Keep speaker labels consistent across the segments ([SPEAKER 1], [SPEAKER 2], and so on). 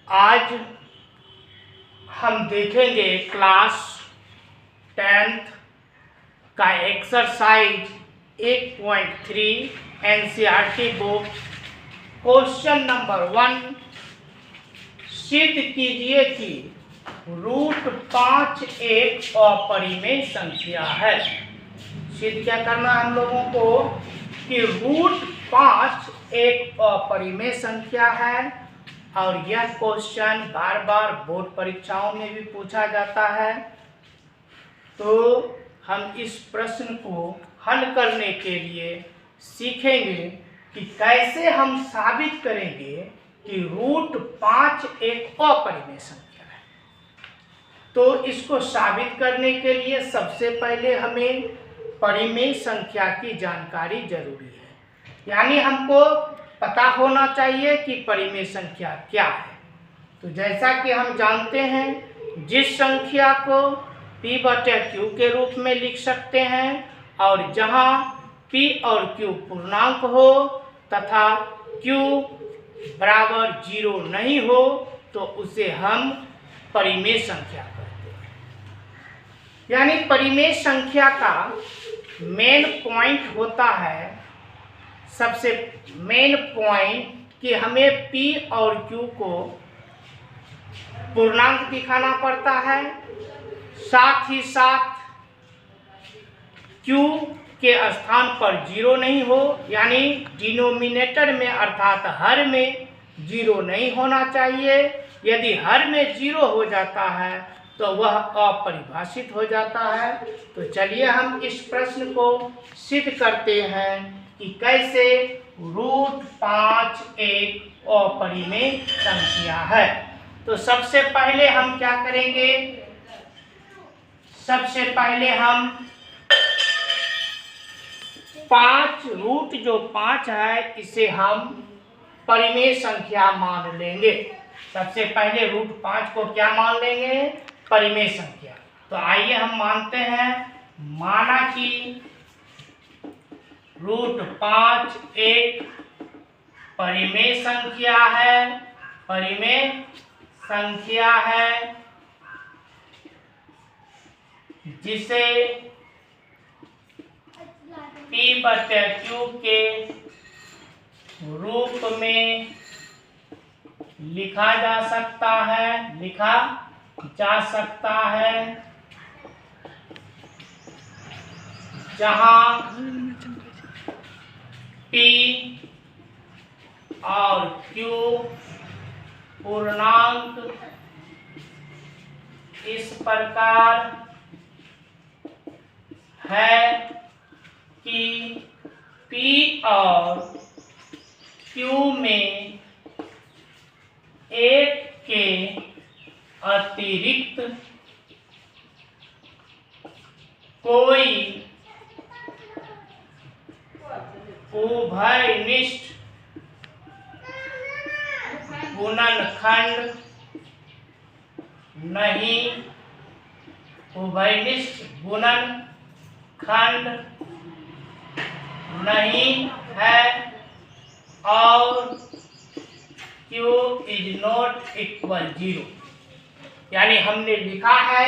[SPEAKER 1] आज हम देखेंगे क्लास 10th का exercise 1.3 NCERT book question number 1। सिद्ध कीजिए कि √5 एक अपरिमेय संख्या है। सिद्ध क्या करना हम लोगों को कि √5 एक अपरिमेय संख्या है। और यह क्वेश्चन बार बार बोर्ड परीक्षाओं में भी पूछा जाता है। तो हम इस प्रश्न को हल करने के लिए सीखेंगे कि कैसे हम साबित करेंगे कि √5 एक अपरिमेय संख्या है। तो इसको साबित करने के लिए सबसे पहले हमें परिमेय संख्या की जानकारी जरूरी है, यानी हमको पता होना चाहिए कि परिमेय संख्या क्या है। तो जैसा कि हम जानते हैं, जिस संख्या को P/Q के रूप में लिख सकते हैं और जहां P और Q पूर्णांक हो तथा Q बराबर 0 नहीं हो तो उसे हम परिमेय संख्या कहते हैं। यानी परिमेय संख्या का मेन पॉइंट होता है, सबसे मेन पॉइंट कि हमें P और Q को पूर्णांक दिखाना पड़ता है, साथ ही साथ Q के स्थान पर 0 नहीं हो, यानी डिनोमिनेटर में अर्थात हर में 0 नहीं होना चाहिए। यदि हर में 0 हो जाता है तो वह अपरिभाषित हो जाता है। तो चलिए हम इस प्रश्न को सिद्ध करते हैं कि कैसे √5 एक अपरिमेय संख्या है। तो सबसे पहले हम क्या करेंगे, सबसे पहले हम 5 रूट जो 5 है इसे हम परिमेय संख्या मान लेंगे। सबसे पहले √5 को क्या मान लेंगे, परिमेय संख्या। तो आइए हम मानते हैं, माना कि √5 एक परिमेय संख्या है, परिमेय संख्या है जिसे P/Q के रूप में लिखा जा सकता है, जहां P और Q पूर्णांक इस प्रकार है कि P और Q में एक के अतिरिक्त कोई उभयनिष्ठ गुणनखंड नहीं, उभयनिष्ठ गुणनखंड नहीं है और Q ≠ 0। यानी हमने लिखा है,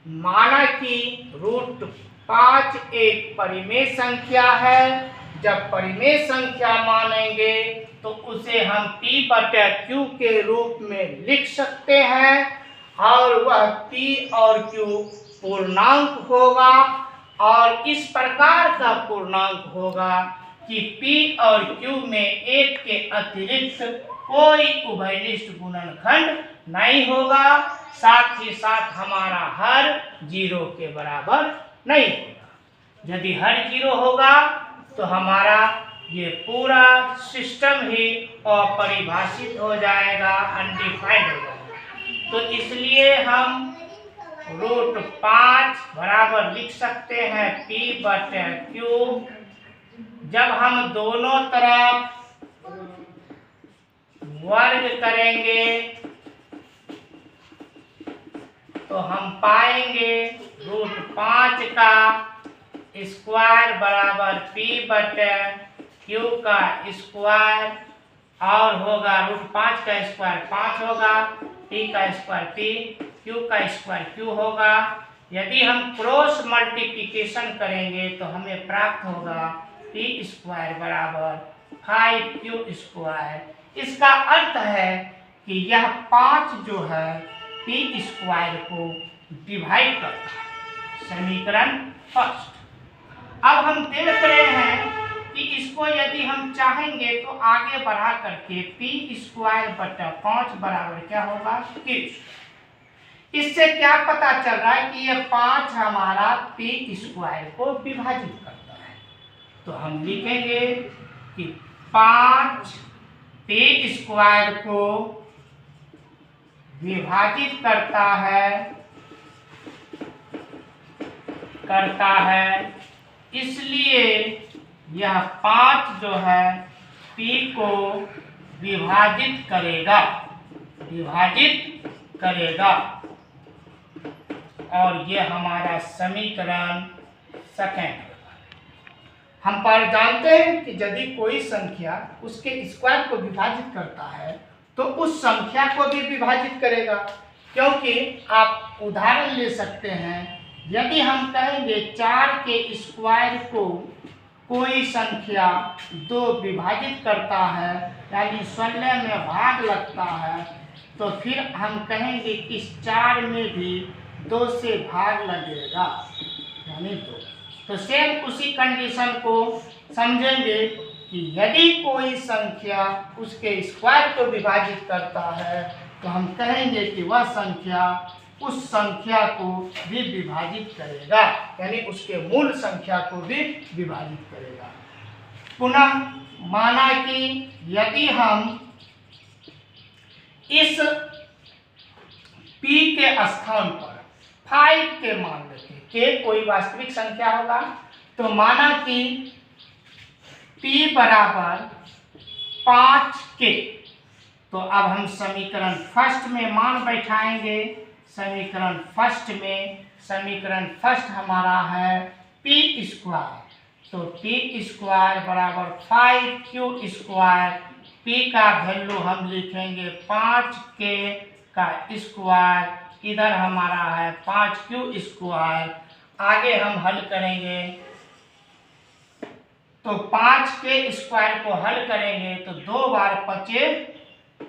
[SPEAKER 1] माना कि √5 एक परिमेय संख्या है। जब परिमेय संख्या मानेंगे तो उसे हम P/Q के रूप में लिख सकते हैं और वह P और Q पूर्णांक होगा और इस प्रकार का पूर्णांक होगा कि P और Q में एक के अतिरिक्त कोई उभयनिष्ठ गुणनखंड नहीं होगा, साथ ही साथ हमारा हर 0 के बराबर नहीं होगा। यदि हर 0 होगा तो हमारा ये पूरा सिस्टम ही अपरिभाषित हो जाएगा, अनडिफाइंड हो जाएगा। तो इसलिए हम √5 बराबर लिख सकते हैं P/Q। जब हम दोनों तरफ वर्ग करेंगे तो हम पाएंगे √5 का स्क्वायर बराबर P/Q का स्क्वायर और होगा √5 का स्क्वायर 5 होगा, p का स्क्वायर p, q का स्क्वायर q होगा। यदि हम क्रॉस मल्टीप्लिकेशन करेंगे तो हमें प्राप्त होगा p स्क्वायर बराबर 5q स्क्वायर। इसका अर्थ है कि यह 5 जो है p स्क्वायर को डिवाइड करता है। समीकरण फर्स्ट। अब हम देख रहे हैं कि इसको यदि हम चाहेंगे तो आगे बढ़ा करके p स्क्वायर बटा 5 बराबर क्या होगा q। इससे क्या पता चल रहा है कि यह 5 हमारा p स्क्वायर को विभाजित करता है। तो हम लिखेंगे कि 5 p स्क्वायर को विभाजित करता है, इसलिए यह 5 जो है p को विभाजित करेगा और ये हमारा समीकरण सेकंड। हम पर जानते हैं कि यदि कोई संख्या उसके स्क्वायर को विभाजित करता है तो उस संख्या को भी विभाजित करेगा, क्योंकि आप उदाहरण ले सकते हैं। यदि हम कहेंगे 4 के स्क्वायर को कोई संख्या 2 विभाजित करता है, यानी 16 में भाग लगता है, तो फिर हम कहेंगे कि इस 4 में भी 2 से भाग लगेगा, यानी 2। तो सेम उसी कंडीशन को समझेंगे कि यदि कोई संख्या उसके स्क्वायर को विभाजित करता है तो हम कहेंगे कि वह संख्या उस संख्या को भी विभाजित करेगा, यानी उसके मूल संख्या को भी विभाजित करेगा। पुनः माना कि यदि हम इस p के स्थान पर 5 के मान लेते हैं, k कोई वास्तविक संख्या होगा, तो माना कि p बराबर 5k, तो अब हम समीकरण फर्स्ट में मान बैठाएंगे। समीकरण फर्स्ट हमारा है p स्क्वायर, तो p स्क्वायर बराबर 5q स्क्वायर। p का वैल्यू हम लिखेंगे 5k का स्क्वायर, इधर हमारा है 5q स्क्वायर। आगे हम हल करेंगे तो 5k स्क्वायर को हल करेंगे तो 2 बार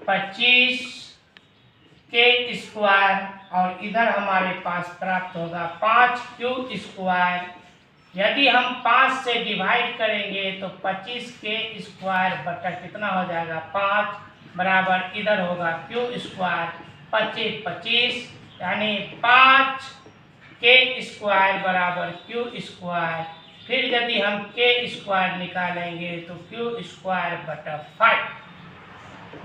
[SPEAKER 1] 25 के स्क्वायर, और इधर हमारे पास प्राप्त होगा 5q स्क्वायर। यदि हम 5 से डिवाइड करेंगे तो 25 के स्क्वायर बटा कितना हो जाएगा 5 बराबर इधर होगा q स्क्वायर 25, यानी 5 के स्क्वायर बराबर q स्क्वायर। फिर यदि हम k स्क्वायर निकालेंगे तो q स्क्वायर बटा 5,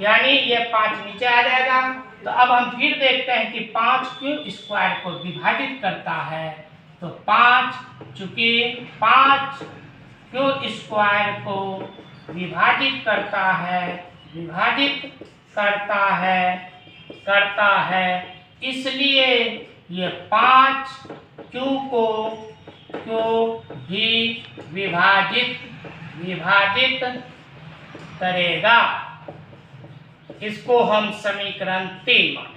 [SPEAKER 1] यानी ये 5 नीचे आ जाएगा। तो अब हम फिर देखते हैं कि 5q स्क्वायर को विभाजित करता है, तो 5 चूंकि 5q स्क्वायर को विभाजित करता है, इसलिए ये 5q को भी विभाजित करेगा। इसको हम समीकरण 3 माने।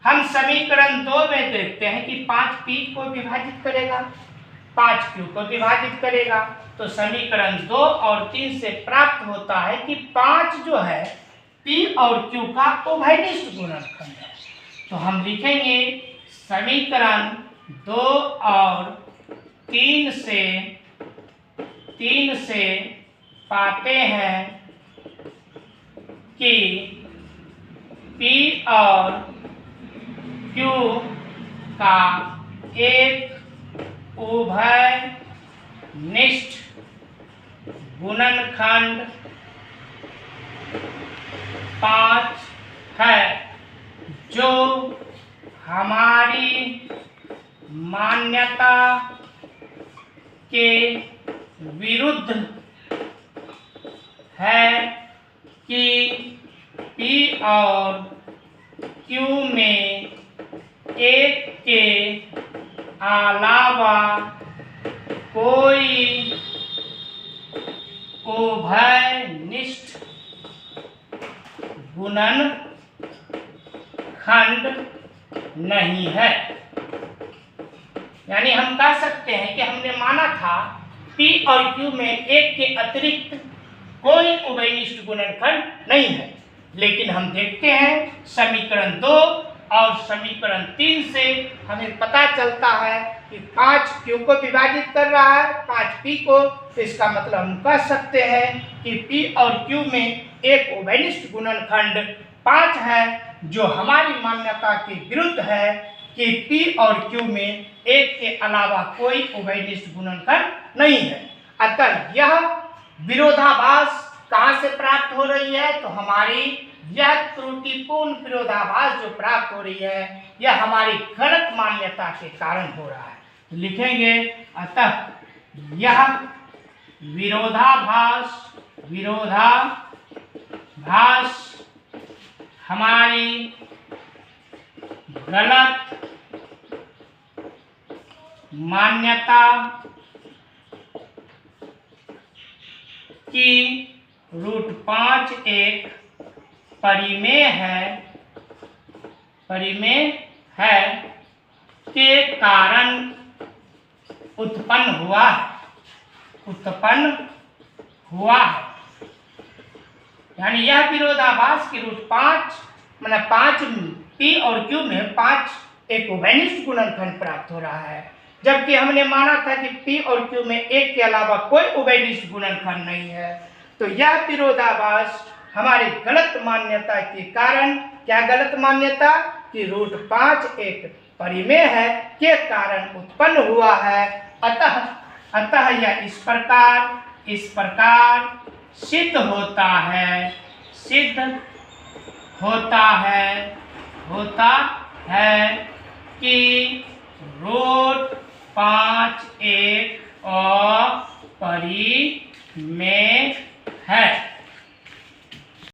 [SPEAKER 1] हम समीकरण 2 में देखते हैं कि 5p को विभाजित करेगा, 5q को विभाजित करेगा। तो समीकरण 2 और 3 से प्राप्त होता है कि 5 जो है p और q का उभयनिष्ठ गुणनखंड है। तो हम लिखेंगे समीकरण 2 और 3 से पाते हैं कि p और q का एक उभयनिष्ठ गुणनखंड 5 है, जो हमारी मान्यता के विरुद्ध है कि p और q में एक के अलावा कोई उभयनिष्ठ गुणनखंड नहीं है। यानी हम कह सकते हैं कि हमने माना था P और Q में एक के अतिरिक्त कोई उभयनिष्ठ गुणनखंड नहीं है, लेकिन हम देखते हैं समीकरण 2 और समीकरण 3 से हमें पता चलता है कि 5 Q को विभाजित कर रहा है 5 P को, तो इसका मतलब हम कह सकते हैं कि P और Q में एक उभयनिष्ठ गुणनखंड 5 है, जो हमारी मान्यता के विरुद्ध है कि P और Q में एक के अलावा कोई उभयनिष्ठ गुणनखंड नहीं है। अतः यह विरोधाभास कहाँ से प्राप्त हो रही है? तो हमारी यह त्रुटिपूर्ण विरोधाभास जो प्राप्त हो रही है, यह हमारी गलत मान्यता के कारण हो रहा है। तो लिखेंगे अतः यह विरोधाभास हमारी गलत मान्यता की √5 एक परिमेय है के कारण उत्पन्न हुआ है। यानी यह विरोधाभास की √5 मतलब 5 P और Q में 5 एक उभयनिष्ठ गुणनखंड प्राप्त हो रहा है, जबकि हमने माना था कि P और Q में एक के अलावा कोई उभयनिष्ठ गुणनखंड नहीं है। तो यह विरोधाभास हमारी गलत मान्यता के कारण, क्या गलत मान्यता कि √5 एक परिमेय है के कारण उत्पन्न हुआ है। अतः यह इस प्रकार सिद्ध होता है कि √5 एक अपरिमेय है।